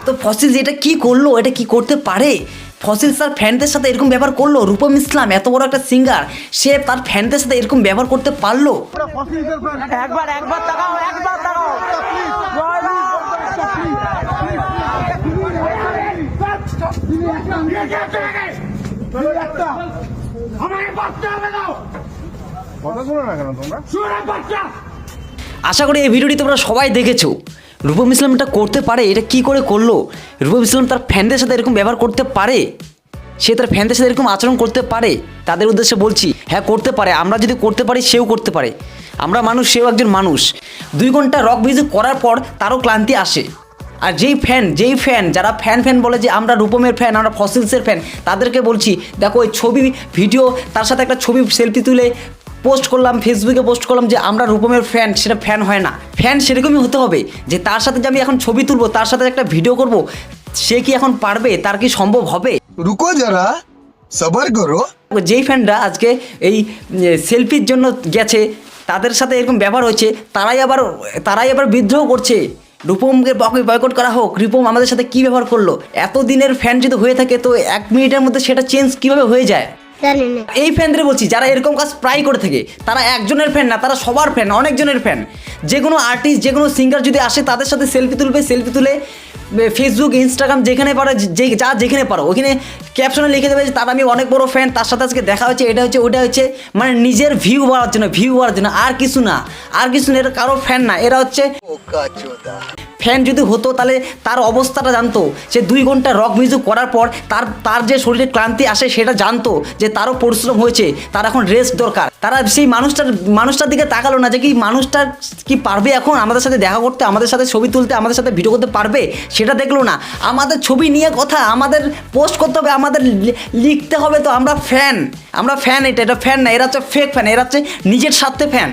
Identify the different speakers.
Speaker 1: তো ফসিল এটা কি করলো, এটা কি করতে পারে? ফসিল স্যার ফ্যানদের সাথে এরকম ব্যবহার করলো? রূপম ইসলাম এত বড় একটা সিঙ্গার, সে তার ফ্যানদের সাথে এরকম ব্যবহার করতে পারলো?
Speaker 2: একবার তাকাও, একবার তাকাও।
Speaker 1: আশা করি এই ভিডিওটি তোমরা সবাই দেখেছো। রূপম ইসলাম এটা করতে পারে? এটা কি করে করলো? রূপম ইসলাম তার ফ্যানদের সাথে এরকম ব্যবহার করতে পারে? সে তার ফ্যানদের সাথে এরকম আচরণ করতে পারে? তাদের উদ্দেশ্যে বলছি, হ্যাঁ করতে পারে। আমরা যদি করতে পারি, সেও করতে পারে। আমরা মানুষ, সেও একজন মানুষ। 2 ঘন্টা রক মিউজিক করার পর তারও ক্লান্তি আসে। আর যেই ফ্যান যারা ফ্যান বলে যে আমরা রূপমের ফ্যান, আমরা ফসিলসের ফ্যান, তাদেরকে বলছি দেখো ওই ছবি ভিডিও, তার সাথে একটা ছবি সেলফি তুলে পোস্ট করলাম, ফেসবুকে পোস্ট করলাম যে আমরা রূপমের ফ্যান, সেটা ফ্যান হয় না। ফ্যান সেরকমই হতে হবে যে তার সাথে যে আমি এখন ছবি তুলবো, তার সাথে একটা ভিডিও করব, সে কি এখন পারবে? তার কি সম্ভব হবে?
Speaker 3: রুকো যারা, সবার করো।
Speaker 1: যেই ফ্যানরা আজকে এই সেলফির জন্য গেছে, তাদের সাথে এরকম ব্যবহার হয়েছে, তারাই আবার বিদ্রোহ করছে। রূপমকে বয়কট করা হোক। রূপম আমাদের সাথে কী ব্যবহার করলো? এত দিনের ফ্যান যদি হয়ে থাকে তো 1 মিনিটের মধ্যে সেটা চেঞ্জ কীভাবে হয়ে যায়? এই ফ্যানদের বলছি যারা এরকম কাজ প্রায় করে থাকে, তারা একজনের ফ্যান না, তারা সবার ফ্যান, অনেকজনের ফ্যান। যে কোনো আর্টিস্ট, যে কোনো সিঙ্গার যদি আসে, তাদের সাথে সেলফি তুলে ফেসবুক, ইনস্টাগ্রাম, যেখানে পারো, যেখানে পারো ওখানে ক্যাপশনে লিখে দেবে যে তার আমি অনেক বড় ফ্যান, তার সাথে আজকে দেখা হচ্ছে, এটা হচ্ছে, ওটা হচ্ছে, মানে নিজের ভিউ বাড়ার জন্য, আর কিছু না। এরা কারো ফ্যান না, এরা হচ্ছে ফ্যান। যদি হতো তাহলে তার অবস্থাটা জানতো। সে 2 ঘন্টা রক মিউজিক করার পর তার যে শরীরে ক্লান্তি আসে সেটা জানতো, যে তারও পরিশ্রম হয়েছে, তার এখন রেস্ট দরকার। তারা সেই মানুষটার দিকে তাকালো না যে কি মানুষটা কি পারবে এখন আমাদের সাথে দেখা করতে, আমাদের সাথে ছবি তুলতে, আমাদের সাথে ভিডিও করতে পারবে, সেটা দেখলো না। আমাদের ছবি নিয়ে কথা, আমাদের পোস্ট করতে হবে, আমাদের লিখতে হবে, তো আমরা ফ্যান, এটা ফ্যান না, এরা হচ্ছে ফেক ফ্যান, এরা হচ্ছে নিজের স্বার্থে ফ্যান।